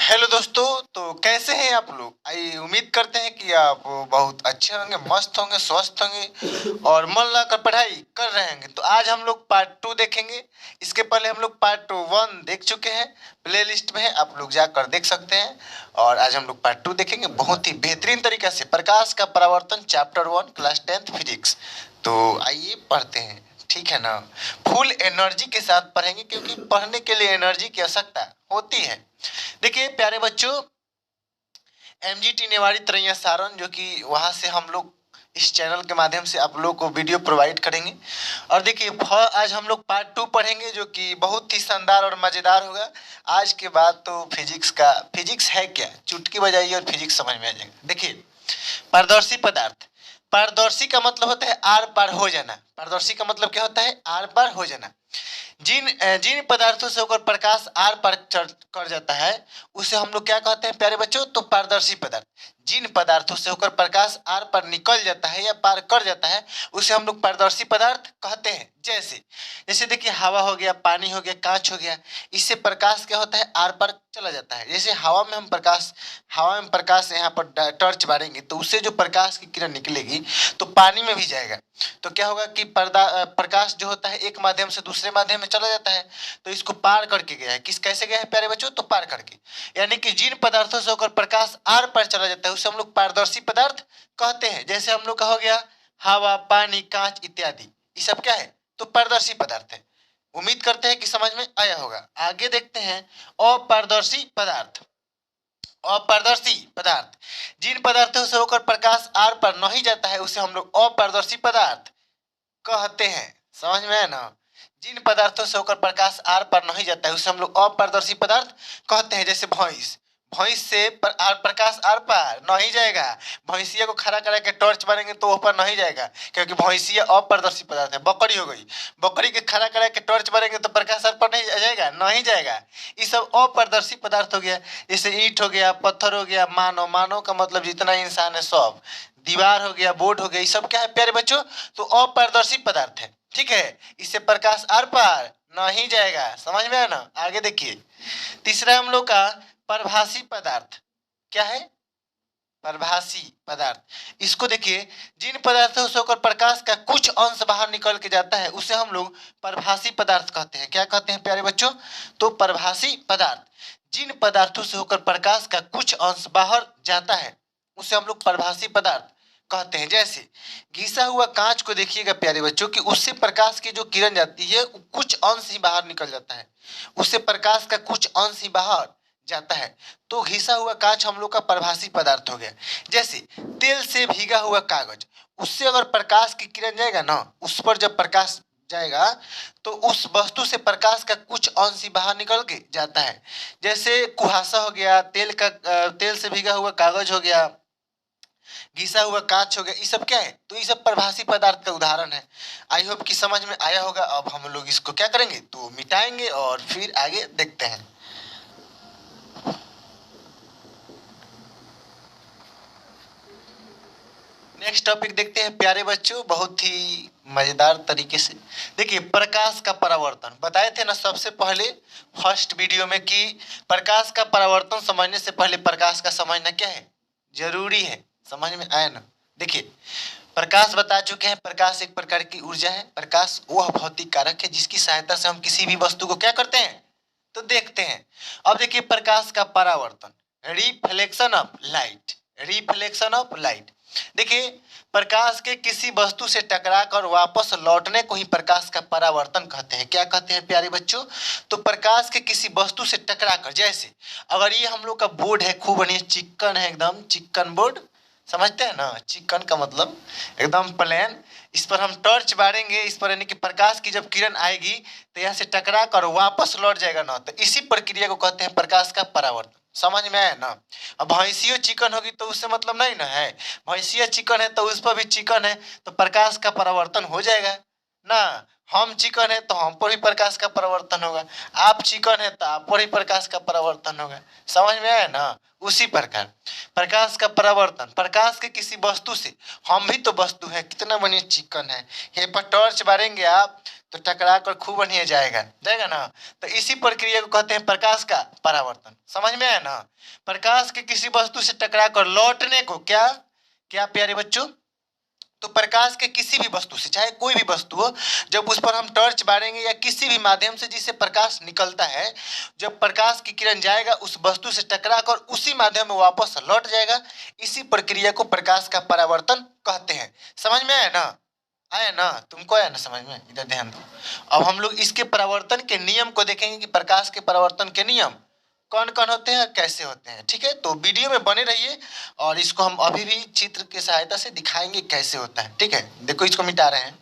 Hello दोस्तों। तो कैसे हैं आप लोग? आई उम्मीद करते हैं कि आप बहुत अच्छे होंगे, मस्त होंगे, स्वस्थ होंगे और मन लगाकर पढ़ाई कर रहे होंगे। तो आज हम लोग पार्ट 2 देखेंगे। इसके पहले हम लोग पार्ट 1 देख चुके हैं, प्ले लिस्ट में है, आप लोग जाकर देख सकते हैं। और आज हम लोग पार्ट 2 देखेंगे बहुत ही बेहतरीन तरीके से, प्रकाश का परावर्तन चैप्टर 1 क्लास 10th फिजिक्स। तो आइए पढ़ते हैं, ठीक है ना। फुल एनर्जी के साथ पढ़ेंगे क्योंकि पढ़ने के लिए एनर्जी की आवश्यकता होती है। देखिए प्यारे बच्चों, एमजीटी नेवाड़ी तरैया सारण, जो कि वहां से हम लोग इस चैनल के माध्यम से आप लोग को वीडियो प्रोवाइड करेंगे। और देखिए आज हम लोग पार्ट 2 पढ़ेंगे जो कि बहुत ही शानदार और मज़ेदार होगा। आज के बाद तो फिजिक्स है क्या, चुटकी बजाइए और फिजिक्स समझ में आ जाएगा। देखिए, पारदर्शी पदार्थ। पारदर्शी का मतलब होता है आर पार हो जाना। पारदर्शी का मतलब क्या होता है? आर पार हो जाना। जिन जिन पदार्थों से होकर प्रकाश आर पार कर जाता है उसे हम लोग क्या कहते हैं प्यारे बच्चों? तो पारदर्शी पदार्थ। जिन पदार्थों से होकर प्रकाश आर पार निकल जाता है या पार कर जाता है उसे हम लोग पारदर्शी पदार्थ कहते हैं। जैसे जैसे देखिए, हवा हो गया, पानी हो गया, कांच हो गया। इससे प्रकाश क्या होता है? आर पार चला जाता है। जैसे हवा में प्रकाश यहाँ पर टॉर्च मारेंगे तो उससे जो प्रकाश की किरण निकलेगी तो पानी में भी जाएगा। तो क्या होगा कि प्रकाश जो होता है एक माध्यम से दूसरे माध्यम में चला जाता है। तो इसको पार करके गया है। कैसे गया है प्यारे बच्चों? तो पार करके। यानी कि जिन पदार्थों से होकर प्रकाश आर पार चला जाता है उसे हम लोग पारदर्शी पदार्थ कहते हैं। जैसे हम लोग का हो गया हवा, पानी, कांच इत्यादि, ये सब क्या है? तो पारदर्शी पदार्थ है। उम्मीद करते हैं कि समझ में आया होगा। आगे देखते हैं अपारदर्शी पदार्थ। अपारदर्शी पदार्थ, जिन पदार्थों से होकर प्रकाश आर पार नहीं जाता है उसे हम लोग अपारदर्शी पदार्थ कहते हैं। समझ में आया ना? जिन पदार्थों से होकर प्रकाश आर पार नहीं जाता है उसे हम लोग अपारदर्शी पदार्थ कहते हैं। जैसे भैंस, भैंस से प्रकाश आर पार नहीं जाएगा। भैंसिया को खड़ा करा के टॉर्च मारेंगे तो ऊपर नहीं जाएगा क्योंकि भैंसिया अपारदर्शी पदार्थ है। बकरी हो गई, बकरी के खड़ा करा के टॉर्च मारेंगे तो प्रकाश आर पार नहीं जाएगा, नहीं जाएगा। ये सब अपारदर्शी पदार्थ हो गया। जैसे ईंट हो गया, पत्थर हो गया, मानव, मानव का मतलब जितना इंसान है सब, दीवार हो गया, बोर्ड हो गया, ये सब क्या है प्यारे बच्चों? तो अपारदर्शी पदार्थ है। ठीक है, इससे प्रकाश आर पार नहीं जाएगा। समझ में आया ना? आगे देखिए, तीसरा हम लोग का परभासी पदार्थ। क्या है? परभासी पदार्थ। इसको देखिए, जिन पदार्थों से होकर प्रकाश का कुछ अंश बाहर निकल के जाता है उसे हम लोग परभासी पदार्थ कहते हैं। क्या कहते हैं प्यारे बच्चों? तो परभासी पदार्थ। जिन पदार्थों से होकर प्रकाश का कुछ अंश बाहर जाता है उसे हम लोग परभासी पदार्थ कहते हैं। जैसे घिसा हुआ कांच को देखिएगा प्यारे बच्चों कि उससे प्रकाश की जो किरण जाती है कुछ अंश ही बाहर निकल जाता है। उससे प्रकाश का कुछ अंश ही बाहर जाता है। तो घिसा हुआ कांच हम लोग का परभासी पदार्थ हो गया। जैसे तेल से भीगा हुआ कागज, उससे अगर प्रकाश की किरण जाएगा ना, उस पर जब प्रकाश जाएगा तो उस वस्तु से प्रकाश का कुछ अंश ही बाहर निकल के जाता है। जैसे कुहासा हो गया, तेल से भीगा हुआ कागज हो गया, घिसा हुआ कांच हो गया, ये सब क्या है? तो ये सब प्रभासी पदार्थ का उदाहरण है। आई होप कि समझ में आया होगा। अब हम लोग इसको क्या करेंगे? तो मिटाएंगे और फिर आगे देखते हैं। नेक्स्ट टॉपिक देखते हैं प्यारे बच्चों, बहुत ही मजेदार तरीके से। देखिए, प्रकाश का परावर्तन बताए थे ना सबसे पहले फर्स्ट वीडियो में कि प्रकाश का परावर्तन समझने से पहले प्रकाश का समझना क्या है? जरूरी है। समझ में आया ना? देखिए, प्रकाश बता चुके हैं, प्रकाश एक प्रकार की ऊर्जा है। प्रकाश वह भौतिक कारक है जिसकी सहायता से हम किसी भी वस्तु को क्या करते हैं? तो देखते हैं। अब देखिए, प्रकाश का परावर्तन, reflection of light. Reflection of light, देखिए, प्रकाश के किसी वस्तु से टकराकर वापस लौटने को ही प्रकाश का परावर्तन कहते हैं। क्या कहते हैं प्यारे बच्चों? तो प्रकाश के किसी वस्तु से टकराकर, जैसे अगर ये हम लोग का बोर्ड है, खूब बढ़िया चिक्कन है, एकदम चिक्कन बोर्ड, समझते हैं ना? चिकन का मतलब एकदम प्लेन। इस पर हम टॉर्च मारेंगे, इस पर यानी कि प्रकाश की जब किरण आएगी तो यहाँ से टकरा कर वापस लौट जाएगा ना, तो इसी प्रक्रिया को कहते हैं प्रकाश का परावर्तन। समझ में आया ना? अब भैंसियो चिकन होगी तो उससे मतलब नहीं ना है। भैंसिया चिकन है तो उस पर भी चिकन है तो प्रकाश का परावर्तन हो जाएगा ना। हम चिकन है तो हम पर भी प्रकाश का परावर्तन होगा, आप चिकन है तो आप पर ही प्रकाश का परावर्तन होगा। समझ में आया ना? उसी प्रकार प्रकाश का परावर्तन, प्रकाश के किसी वस्तु से, हम भी तो वस्तु है, कितना बढ़िया चिकन है, ये पर टॉर्च मारेंगे आप तो टकरा कर खूब बढ़िया जाएगा जाएगा ना। तो इसी प्रक्रिया को कहते हैं प्रकाश का परावर्तन। समझ में आया ना। प्रकाश के किसी वस्तु से टकरा कर लौटने को क्या क्या प्यारे बच्चों, तो प्रकाश के किसी भी वस्तु से, चाहे कोई भी वस्तु हो, जब उस पर हम टॉर्च मारेंगे या किसी भी माध्यम से जिससे प्रकाश निकलता है, जब प्रकाश की किरण जाएगा उस वस्तु से टकरा कर उसी माध्यम में वापस लौट जाएगा। इसी प्रक्रिया को प्रकाश का परावर्तन कहते हैं। समझ में आया ना। आया ना, तुमको आया ना समझ में। इधर ध्यान दो। अब हम लोग इसके परावर्तन के नियम को देखेंगे कि प्रकाश के परावर्तन के नियम कौन कौन होते हैं, कैसे होते हैं। ठीक है, तो वीडियो में बने रहिए और इसको हम अभी भी चित्र की सहायता से दिखाएंगे कैसे होता है। ठीक है, देखो इसको मिटा रहे हैं।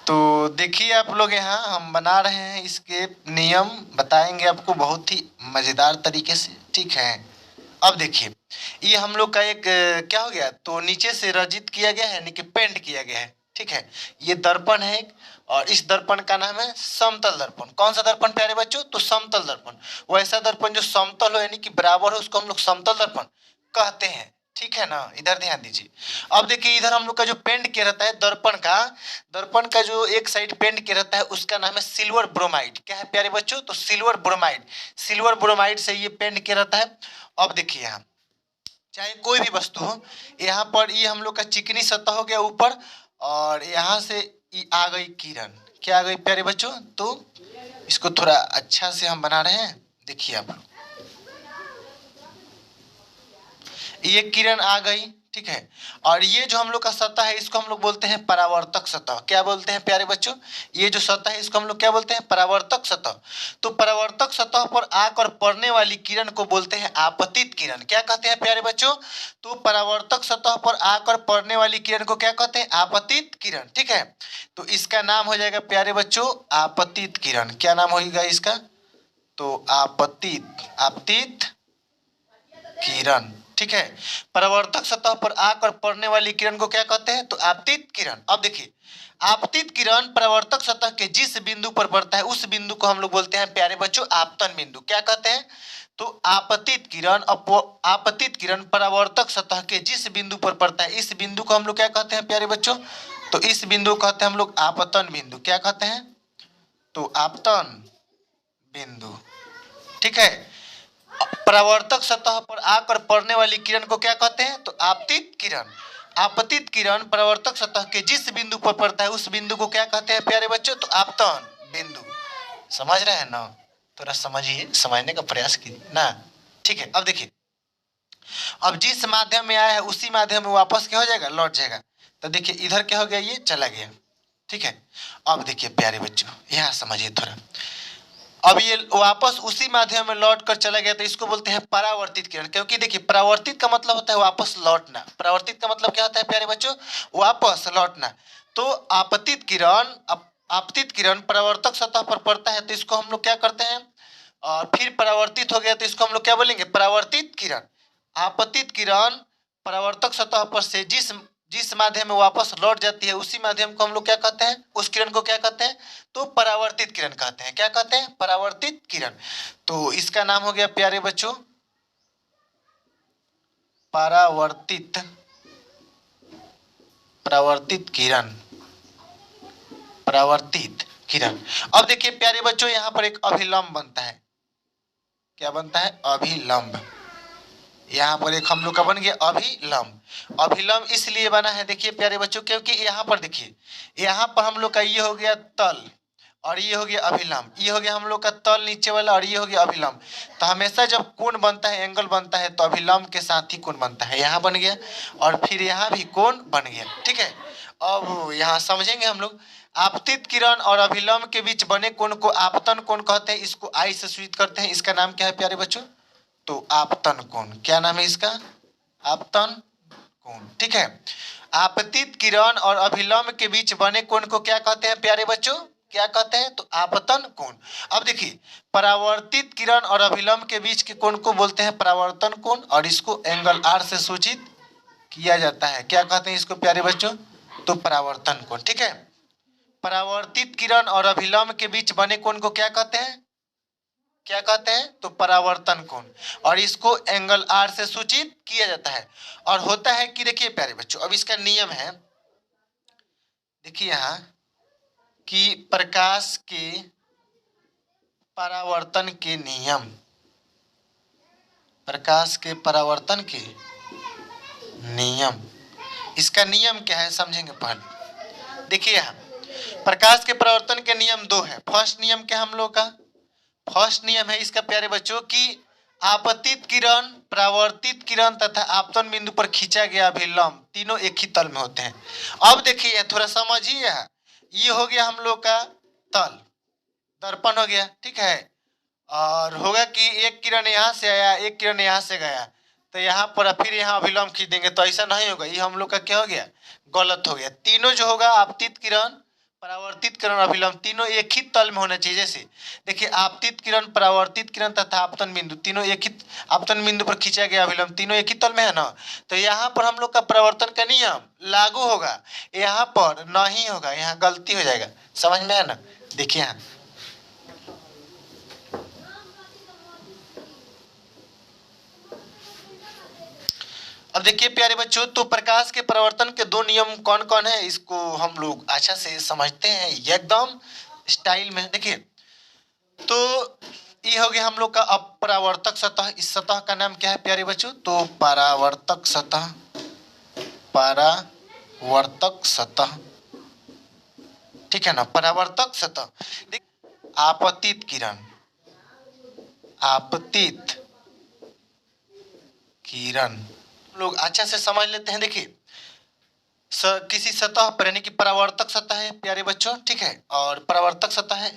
तो देखिए आप लोग, यहाँ हम बना रहे हैं, इसके नियम बताएंगे आपको बहुत ही मजेदार तरीके से। ठीक है, अब देखिए ये हम लोग का एक क्या हो गया, तो नीचे से रचित किया गया है, यानी कि पेंट किया गया है। ठीक है, ये दर्पण है और इस दर्पण का नाम है समतल दर्पण। कौन सा दर्पण प्यारे बच्चों, तो समतल दर्पण। वैसा दर्पण जो समतल हो यानी कि बराबर हो उसको हम लोग समतल दर्पण कहते हैं। ठीक है ना, इधर ध्यान दीजिए। अब देखिए इधर हम लोग का जो पेंट किया रहता है दर्पण का जो एक साइड पेंट किया रहता है उसका नाम है सिल्वर ब्रोमाइड। क्या है प्यारे बच्चों, तो सिल्वर ब्रोमाइड। सिल्वर ब्रोमाइड से ये पेंट किया रहता है। अब देखिए यहाँ चाहे कोई भी वस्तु हो, यहाँ पर ये हम लोग का चिकनी सतह हो गया ऊपर, और यहाँ से ये आ गई किरण। क्या आ गई प्यारे बच्चों, तो इसको थोड़ा अच्छा से हम बना रहे हैं। देखिए आप लोग, ये किरण आ गई। ठीक है, और ये जो हम लोग का सतह है इसको हम लोग बोलते हैं परावर्तक सतह। क्या बोलते हैं प्यारे बच्चों, ये जो सतह है इसको हम लोग क्या बोलते हैं, परावर्तक सतह। तो परावर्तक सतह पर आकर पड़ने वाली किरण को बोलते हैं आपतित किरण। क्या कहते हैं प्यारे बच्चों, तो परावर्तक सतह पर आकर पड़ने वाली किरण को क्या कहते हैं, आपतित किरण। ठीक है, तो इसका नाम हो जाएगा प्यारे बच्चों आपतित किरण। क्या नाम होगा इसका, तो आपतित किरण। ठीक है, परावर्तक सतह पर आकर पड़ने वाली किरण को क्या कहते हैं, तो आपतित किरण। अब देखिए आपतित किरण परावर्तक सतह के जिस बिंदु पर पड़ता है उस बिंदु को हम लोग बोलते हैं प्यारे बच्चों आपतन बिंदु। क्या कहते हैं, तो आपतित किरण परावर्तक सतह के जिस बिंदु पर पड़ता है इस बिंदु को हम लोग क्या कहते हैं प्यारे बच्चों, तो इस बिंदु को कहते हैं हम लोग आपतन बिंदु। क्या कहते हैं, तो आपतन बिंदु। ठीक है, परावर्तक सतह पर आकर पड़ने वाली किरण को क्या कहते हैं, तो आपतित किरण। आपतित किरण परावर्तक सतह के जिस बिंदु पर पड़ता है उस बिंदु को क्या कहते हैं प्यारे बच्चों, तो आपतन बिंदु। समझ रहे हैं ना, थोड़ा समझिए, समझने का प्रयास कीजिए ना। ठीक है, अब देखिए अब जिस माध्यम में आया है उसी माध्यम में वापस क्या हो जाएगा, लौट जाएगा। तो देखिए इधर क्या हो गया, ये चला गया। ठीक है, अब देखिए प्यारे बच्चों यहाँ समझिए थोड़ा। अब ये वापस उसी माध्यम में लौट कर चला गया तो इसको बोलते हैं परावर्तित किरण। क्योंकि देखिए परावर्तित का मतलब होता है वापस लौटना। परावर्तित का मतलब क्या होता है प्यारे बच्चों, वापस लौटना। तो आपतित किरण परावर्तक सतह पर पड़ता है तो इसको हम लोग क्या करते हैं, और फिर परावर्तित हो गया तो इसको हम लोग क्या बोलेंगे, परावर्तित किरण। आपतित किरण परावर्तक सतह पर से जिस जिस माध्यम में वापस लौट जाती है उसी माध्यम को हम लोग क्या कहते हैं, उस किरण को क्या कहते हैं, तो परावर्तित किरण कहते हैं। क्या कहते हैं, परावर्तित किरण। तो इसका नाम हो गया प्यारे बच्चों परावर्तित परावर्तित किरण। परावर्तित किरण। अब देखिए प्यारे बच्चों यहाँ पर एक अभिलंब बनता है। क्या बनता है, अभिलंब। यहाँ पर एक हम लोग का बन गया अभिलंब। अभिलंब इसलिए बना है देखिए प्यारे बच्चों, क्योंकि यहाँ पर देखिए यहाँ पर हम लोग का ये हो गया तल और ये हो गया अभिलंब। ये हो गया हम लोग का तल नीचे वाला और ये हो गया अभिलंब। तो हमेशा जब कोण बनता है, एंगल बनता है, तो अभिलंब के साथ ही कोण बनता है। यहाँ बन गया और फिर यहाँ भी कोण बन गया। ठीक है, अब यहाँ समझेंगे हम लोग। आपतित किरण और अभिलंब के बीच बने कोण को आपतन कोण कहते हैं। इसको आई से सूचित करते हैं। इसका नाम क्या है प्यारे बच्चों, तो आपतन कोण। क्या नाम है इसका, आपतन कोण। ठीक है, आपतित किरण और अभिलंब के बीच बने कोण को क्या कहते हैं प्यारे बच्चों, क्या कहते हैं, तो आपतन कोण। अब देखिए परावर्तित किरण और अभिलंब के बीच के कोण को बोलते हैं परावर्तन कोण और इसको एंगल आर से सूचित किया जाता है। क्या कहते हैं इसको प्यारे बच्चों, तो परावर्तन कोण। ठीक है, परावर्तित किरण और अभिलंब के बीच बने कोण को क्या कहते हैं, क्या कहते हैं, तो परावर्तन कोण। और इसको एंगल आर से सूचित किया जाता है। और होता है कि देखिए प्यारे बच्चों, अब इसका नियम है, देखिए यहाँ कि प्रकाश के परावर्तन के नियम, प्रकाश के परावर्तन के नियम, इसका नियम क्या है समझेंगे पहले। देखिए यहाँ प्रकाश के परावर्तन के नियम दो है। फर्स्ट नियम क्या हम लोग का, फर्स्ट नियम है इसका प्यारे बच्चों कि आपतित किरण, परावर्तित किरण तथा आपतन बिंदु पर खींचा गया अभिलंब तीनों एक ही तल में होते हैं। अब देखिए थोड़ा समझिए, ये हो गया हम लोग का तल, दर्पण हो गया, ठीक है। और होगा कि एक किरण यहाँ से आया, एक किरण यहाँ से गया, तो यहाँ पर फिर यहाँ अभिलंब खींच देंगे, तो ऐसा नहीं होगा। ये हम लोग का क्या हो गया, गलत हो गया। तीनों जो होगा आपतित किरण, परावर्तित किरण, अभिलंब तीनों एक ही तल में होना चाहिए। जैसे देखिए आपतित किरण, परावर्तित किरण तथा आपतन बिंदु तीनों एक ही, आपतन बिंदु पर खींचा गया अभिलंब तीनों एक ही तल में है ना। तो यहाँ पर हम लोग का परावर्तन का नियम लागू होगा, यहाँ पर नहीं होगा, यहाँ गलती हो जाएगा। समझ में है ना। देखिए यहाँ अब देखिए प्यारे बच्चों, तो प्रकाश के परावर्तन के दो नियम कौन कौन है, इसको हम लोग अच्छा से समझते हैं एकदम स्टाइल में। देखिए तो ये हो गया हम लोग का अपरावर्तक सतह। इस सतह का नाम क्या है प्यारे बच्चों, तो परावर्तक सतह, परावर्तक सतह, ठीक है ना, परावर्तक सतह। आपतित किरण, आपतित किरण लोग अच्छा से समझ लेते हैं। देखिए किसी सतह पर, यानी कि परावर्तक सतह है प्यारे बच्चों, ठीक है, और परावर्तक सतह है।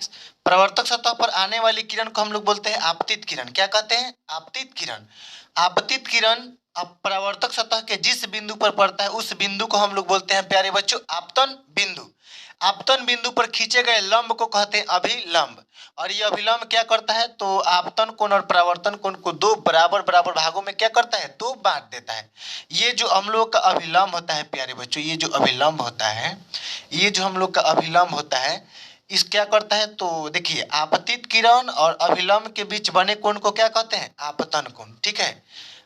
परावर्तक सतह पर आने वाली किरण को हम लोग बोलते हैं आपतित किरण। क्या कहते हैं, आपतित किरण। आपतित किरण अब परावर्तक सतह के जिस बिंदु पर पड़ता है उस बिंदु को हम लोग बोलते हैं प्यारे बच्चों आपतन बिंदु। आपतन बिंदु पर खींचे गए लंब को कहते हैं अभिलंब। और ये अभिलंब क्या करता है, तो आपतन कोण और परावर्तन कोण को दो बराबर बराबर भागों में क्या करता है, तो बांट देता है। ये जो हम लोग का अभिलंब होता है प्यारे बच्चों, ये जो अभिलंब होता है, ये जो हम लोग का अभिलंब होता है, इस क्या करता है, तो देखिए आपतित किरण और अभिलंब के बीच बने कोण को क्या कहते हैं, आपतन कोण, ठीक है।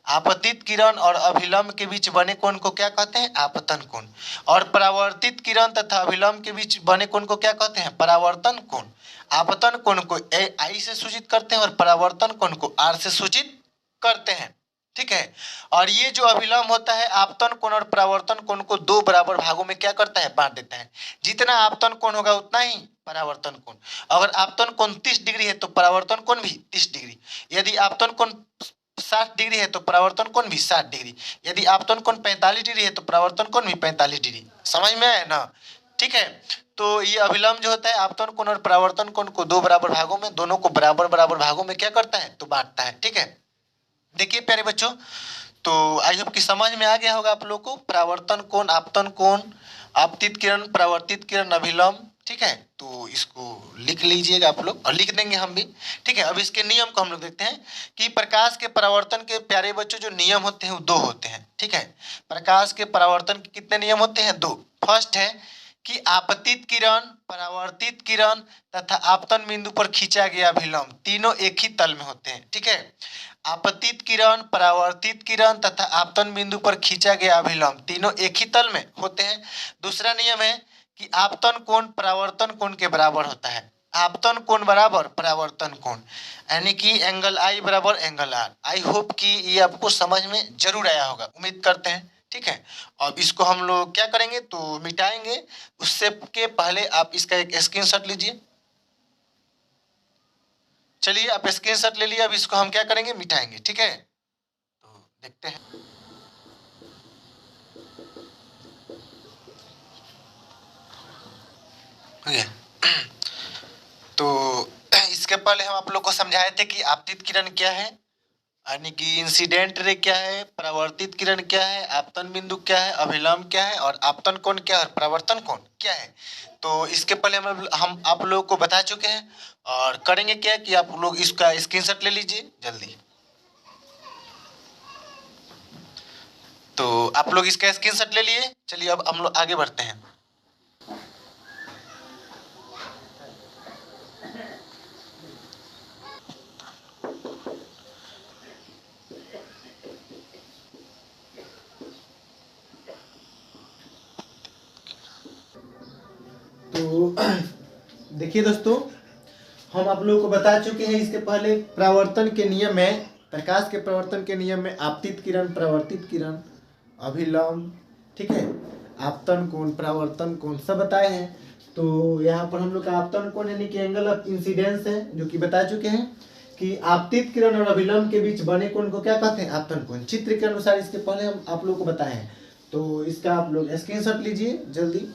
आपतित किरण और अभिलंब के बीच बने कोण को क्या कहते हैं, आपतन कोण। और परावर्तित किरण तथा अभिलंब के बीच बने कोण को क्या कहते हैं, परावर्तन कोण। आपतन कोण को आई से सूचित करते हैं और परावर्तन कोण को आर से सूचित करते हैं, ठीक है। और ये जो अभिलंब होता है आपतन कोण और परावर्तन कोण को दो बराबर भागों में क्या करता है, बांट देता है। जितना आपतन कोण होगा उतना ही परावर्तन कोण। अगर आपतन कोण 30 डिग्री है तो परावर्तन कोण भी 30 डिग्री। यदि आपतन कोण 60 डिग्री है तो परावर्तन कोण भी 60 डिग्री। यदि आपतन कोण 45 डिग्री है तो परावर्तन कोण भी 45 डिग्री। समझ में आया ना, ठीक है। तो ये अभिलंब जो होता है आपतन कोण और परावर्तन कोण को दो बराबर भागों में, दोनों को बराबर बराबर भागों में क्या करता है, तो बांटता है, ठीक है। देखिए प्यारे बच्चों, तो आई होप कि समझ में आ गया होगा आप लोग को, परावर्तन कोण, आपतन कोण, आपतित किरण, परावर्तित किरण, अभिलंब, ठीक है। तो इसको लिख लीजिएगा आप लोग और लिख देंगे हम भी, ठीक है। अब इसके नियम को हम लोग देखते हैं कि प्रकाश के परावर्तन के प्यारे बच्चों जो नियम होते हैं वो दो होते हैं, ठीक है। प्रकाश के परावर्तन के कितने नियम होते हैं, दो। फर्स्ट है कि आपतित किरण, परावर्तित किरण तथा आपतन बिंदु पर खींचा गया अभिलंब तीनों एक ही तल में होते हैं, ठीक है। आपतित किरण, परावर्तित किरण तथा आपतन बिंदु पर खींचा गया अभिलंब तीनों एक ही तल में होते हैं। दूसरा नियम है कि आपतन कोण परावर्तन कोण के बराबर होता है। आपतन कोण बराबर परावर्तन कोण, यानी कि एंगल आई बराबर एंगल आर। आई होप कि ये आपको समझ में जरूर आया होगा, उम्मीद करते हैं, ठीक है। अब इसको हम लोग क्या करेंगे, तो मिटाएंगे। उससे के पहले आप इसका एक स्क्रीनशॉट लीजिए। चलिए आप स्क्रीनशॉट ले लिया, अब इसको हम क्या करेंगे, मिटाएंगे, ठीक है। तो देखते हैं। तो इसके पहले हम आप लोग को समझाए थे कि आपतित किरण क्या है, यानी कि इंसिडेंट रे क्या है, परावर्तित किरण क्या है, आपतन बिंदु क्या है, अभिलंब क्या है, और आपतन कोण क्या है, परावर्तन कोण क्या है। तो इसके पहले हम आप लोगों को बता चुके हैं। और करेंगे क्या कि आप लोग इसका स्क्रीनशॉट ले लीजिए जल्दी। तो आप लोग इसका स्क्रीनशॉट ले लिए। चलिए अब हम लोग आगे बढ़ते हैं। देखिए दोस्तों, हम आप लोगों को बता चुके हैं इसके पहले परावर्तन के नियम में, प्रकाश के परावर्तन के नियम में आपतित किरण, परावर्तित किरण, अभिलंब, ठीक है, आपतन कोण, परावर्तन कोण सब बताए हैं। तो यहाँ पर हम लोग का आपतन कोण यानी कि एंगल ऑफ इंसिडेंस है, जो कि बता चुके हैं कि आपतित किरण और अभिलंब के बीच बने कोण को क्या कहते हैं, आपतन कोण। चित्र के अनुसार इसके पहले हम आप लोगों को बताए हैं, तो इसका आप लोग स्क्रीनशॉट लीजिए जल्दी।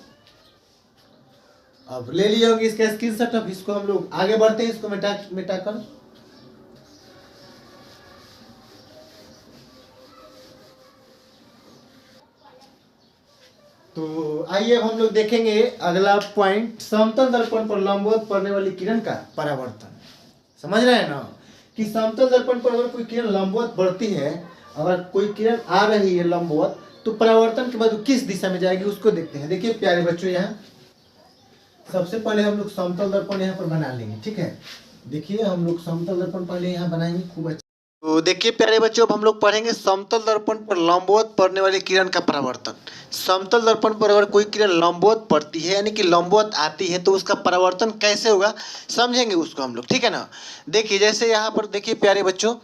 अब ले लिए होंगे इसका स्क्रीनशॉट। अब इसको हम लोग आगे बढ़ते हैं, इसको मिटाकर तो आइए अब हम लोग देखेंगे अगला पॉइंट, समतल दर्पण पर लंबवत पड़ने वाली किरण का परावर्तन। समझ रहे हैं ना कि समतल दर्पण पर अगर कोई किरण लंबवत बढ़ती है, अगर कोई किरण आ रही है लंबवत, तो परावर्तन के बाद वो किस दिशा में जाएगी उसको देखते हैं। देखिए प्यारे बच्चों, यहाँ सबसे पहले हम लोग समतल दर्पण यहाँ पर बना लेंगे, ठीक है। देखिए हम लोग समतल दर्पण पहले यहाँ बनाएंगे, खूब अच्छा। तो देखिए प्यारे बच्चों, अब हम लोग पढ़ेंगे समतल दर्पण पर लंबवत पड़ने वाली किरण का परावर्तन। समतल दर्पण पर अगर कोई किरण लंबवत पड़ती है यानी कि लंबवत आती है, तो उसका परावर्तन कैसे होगा समझेंगे उसको हम लोग, ठीक है ना। देखिए जैसे यहाँ पर देखिए प्यारे बच्चों,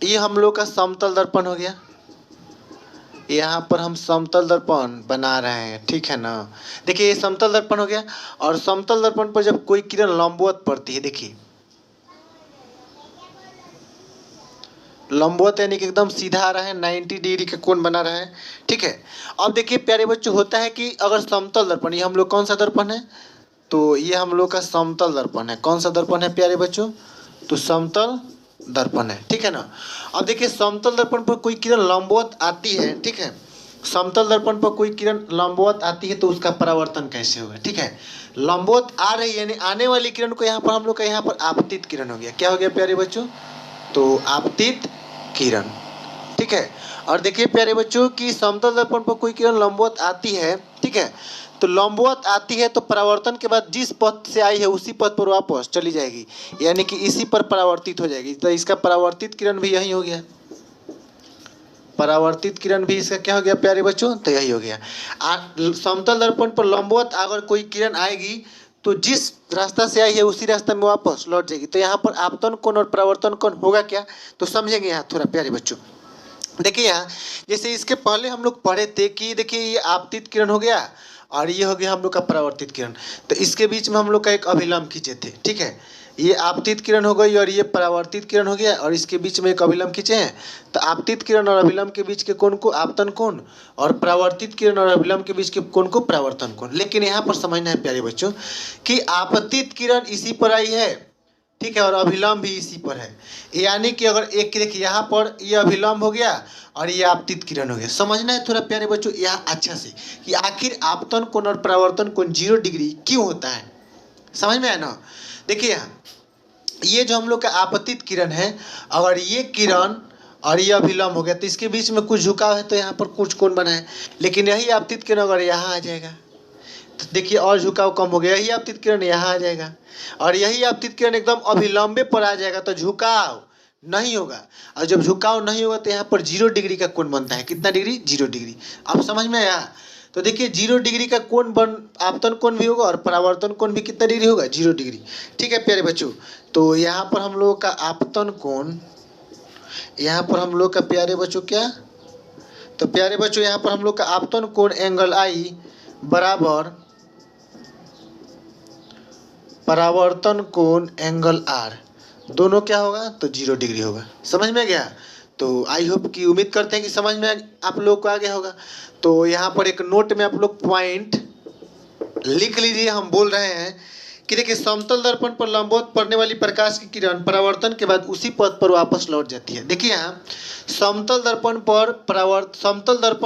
ये हम लोग का समतल दर्पण हो गया, यहाँ पर हम समतल दर्पण बना रहे हैं, ठीक है ना। देखिए ये समतल दर्पण हो गया, और समतल दर्पण पर जब कोई किरण लंबवत पड़ती है, देखिए लंबवत यानी कि एकदम सीधा आ रहा है, 90 डिग्री का कोण बना रहा है, ठीक है। अब देखिए प्यारे बच्चों, होता है कि अगर समतल दर्पण, ये हम लोग कौन सा दर्पण है, तो ये हम लोग का समतल दर्पण है। कौन सा दर्पण है प्यारे बच्चों, तो समतल दर्पण है, ठीक है ना। अब देखिए समतल दर्पण पर कोई किरण लंबवत आती है, ठीक है, समतल दर्पण पर कोई किरण लंबवत आती है, तो उसका परावर्तन कैसे होगा, ठीक है। लंबवत आ रही है यानी आने वाली किरण को यहाँ पर हम लोग का यहाँ पर आपतित किरण हो गया। क्या हो गया प्यारे बच्चों, तो आपतित किरण, ठीक है। और देखिए प्यारे बच्चों कि समतल दर्पण पर कोई किरण लंबवत आती है, ठीक है, तो लंबवत आती है तो परावर्तन के बाद जिस पथ से आई है उसी पथ पर वापस चली जाएगी, यानी कि इसी पर परावर्तित हो जाएगी। तो इसका परावर्तित किरण भी यही हो गया, परावर्तित किरण भी इसका क्या हो गया प्यारे बच्चों, तो यही हो गया। समतल दर्पण पर लंबवत अगर कोई किरण आएगी तो जिस रास्ता से आई है उसी रास्ता में वापस लौट जाएगी। तो यहाँ पर आपतन कोण और परावर्तन कोण होगा क्या, तो समझेंगे यहाँ थोड़ा प्यारे बच्चों। देखिए यहाँ जैसे इसके पहले हम लोग पढ़े थे कि देखिए ये आपतित किरण हो गया और ये हो गया हम लोग का परावर्तित किरण, तो इसके बीच में हम लोग का एक अभिलंब खींचे थे, ठीक है। ये आपतित किरण हो गई और ये परावर्तित किरण हो गया, और इसके बीच में एक अभिलंब खींचे हैं। तो आपतित किरण और अभिलंब के बीच के कोण को आपतन कोण, और परावर्तित किरण और अभिलंब के बीच के कोण को परावर्तन कोण। लेकिन यहाँ पर समझना है प्यारे बच्चों कि आपतित किरण इसी पर आई है, ठीक है, और अभिलंब भी इसी पर है, यानी कि अगर एक देखिए यहाँ पर ये अभिलंब हो गया और ये आपतित किरण हो गया। समझना है थोड़ा प्यारे बच्चों यहाँ अच्छा से कि आखिर आपतन कोण और परावर्तन कोण 0 डिग्री क्यों होता है, समझ में आया ना। देखिए यहाँ ये जो हम लोग का आपतित किरण है, अगर ये किरण और ये अभिलंब हो गया तो इसके बीच में कुछ झुकाव है, तो यहाँ पर कुछ कोण बना है। लेकिन यही आपतित किरण अगर यहाँ आ जाएगा तो देखिए और झुकाव कम हो गया, यही आपतित किरण यहाँ आ जाएगा, और यही आपतित किरण एकदम अभिलंबे पर आ जाएगा, तो झुकाव नहीं होगा। और जब झुकाव नहीं होगा तो यहाँ पर 0 डिग्री का कोण बनता है। कितना डिग्री, 0 डिग्री। अब समझ में आया। तो देखिए 0 डिग्री का कोण आपतन कोण भी होगा और परावर्तन कोण भी कितना डिग्री होगा, 0 डिग्री, ठीक है प्यारे बच्चों। तो यहाँ पर हम लोगों का आपतन कोण, यहाँ पर हम लोग का प्यारे बच्चों क्या, तो प्यारे बच्चों यहाँ पर हम लोग का आपतन कोण एंगल आई बराबर परावर्तन कोण एंगल आर, दोनों क्या होगा, तो 0 डिग्री होगा। समझ में गया। तो आई होप कि उम्मीद करते हैं कि समझ में आप लोग को आ गया होगा। तो यहाँ पर एक नोट में आप लोग पॉइंट लिख लीजिए। हम बोल रहे हैं कि देखिए समतल दर्पण पर लंबवत पड़ने वाली प्रकाश की किरण परावर्तन के बाद उसी पथ पर वापस लौट जाती है। देखिए यहाँ समतल दर्पण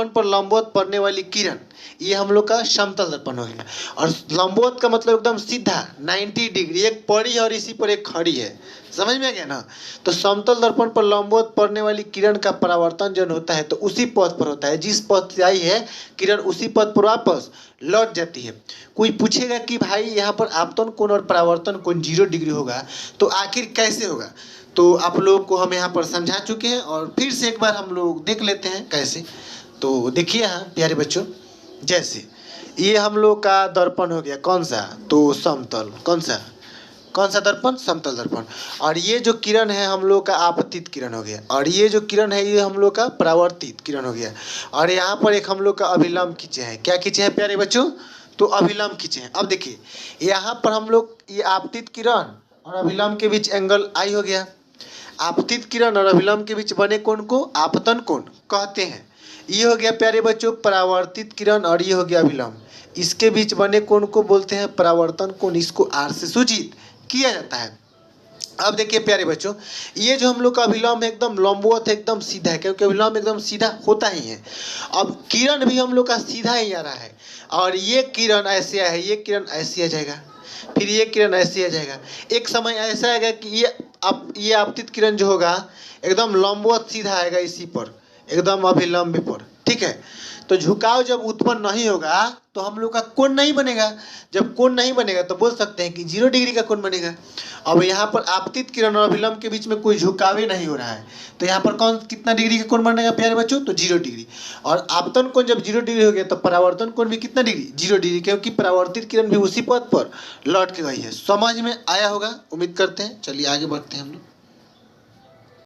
पर लंबवत पड़ने वाली किरण, ये हम लोग का समतल दर्पण हो गया। और लंबवत का मतलब एकदम सीधा 90 डिग्री, एक पड़ी है और इसी पर एक खड़ी है। समझ में आ गया ना। तो समतल दर्पण पर लंबवत पड़ने वाली किरण का परावर्तन जब होता है तो उसी पथ पर होता है, जिस पथ से आई है किरण उसी पथ पर वापस लौट जाती है। कोई पूछेगा कि भाई यहाँ पर आपतन कोण और परावर्तन कोण 0 डिग्री होगा तो आखिर कैसे होगा, तो आप लोगों को हम यहाँ पर समझा चुके हैं और फिर से एक बार हम लोग देख लेते हैं कैसे। तो देखिए यहाँ प्यारे बच्चों, जैसे ये हम लोग का दर्पण हो गया, कौन सा, तो समतल, कौन सा दर्पण, समतल दर्पण। और ये जो किरण है हम लोग का आपतित किरण हो गया, और ये जो किरण है ये हम लोग का परावर्तित किरण हो गया। और यहाँ पर एक हम लोग का अभिलंब खींचे हैं, क्या खींचे हैं प्यारे बच्चों, तो अभिलंब खींचे हैं। अब देखिए यहाँ पर हम लोग ये आपतित किरण और अभिलंब के बीच एंगल आई हो गया। आपतित किरण और अभिलंब के बीच बने कोण को आपतन कोण कहते हैं। ये हो गया प्यारे बच्चों परावर्तित किरण और ये हो गया अभिलंब, इसके बीच बने कोण को बोलते हैं परावर्तन कोण, इसको आर से सूचित किया जाता है। अब देखिए प्यारे बच्चों, ये जो हम लोग का अभिलंब है एकदम लंबवत है, एकदम सीधा है, क्योंकि अभिलंब एकदम सीधा होता ही है। अब किरण भी हम लोग का सीधा ही आ रहा है, और ये किरण ऐसे है, ये किरण ऐसे आ जाएगा, फिर ये किरण ऐसे आ जाएगा। एक समय ऐसा आएगा कि ये आपतित किरण जो होगा एकदम लंबवत सीधा आएगा इसी पर, एकदम अभिलंब पर, ठीक है। तो झुकाव जब उत्पन्न नहीं होगा तो हम लोग का कोण नहीं बनेगा। जब कोण नहीं बनेगा तो बोल सकते हैं कि 0 डिग्री का कोण बनेगा। अब यहाँ पर आपतित किरण और अभिलंब के बीच में कोई झुकाव ही नहीं हो रहा है, तो यहाँ पर कौन कितना डिग्री का कोण बनेगा प्यारे बच्चों, तो 0 डिग्री। और आपतन कोण जब 0 डिग्री हो गया तो परावर्तन कोण भी कितना डिग्री, 0 डिग्री, क्योंकि परावर्तित किरण भी उसी पथ पर लौट के गई है। समझ में आया होगा, उम्मीद करते हैं। चलिए आगे बढ़ते हैं हम लोग।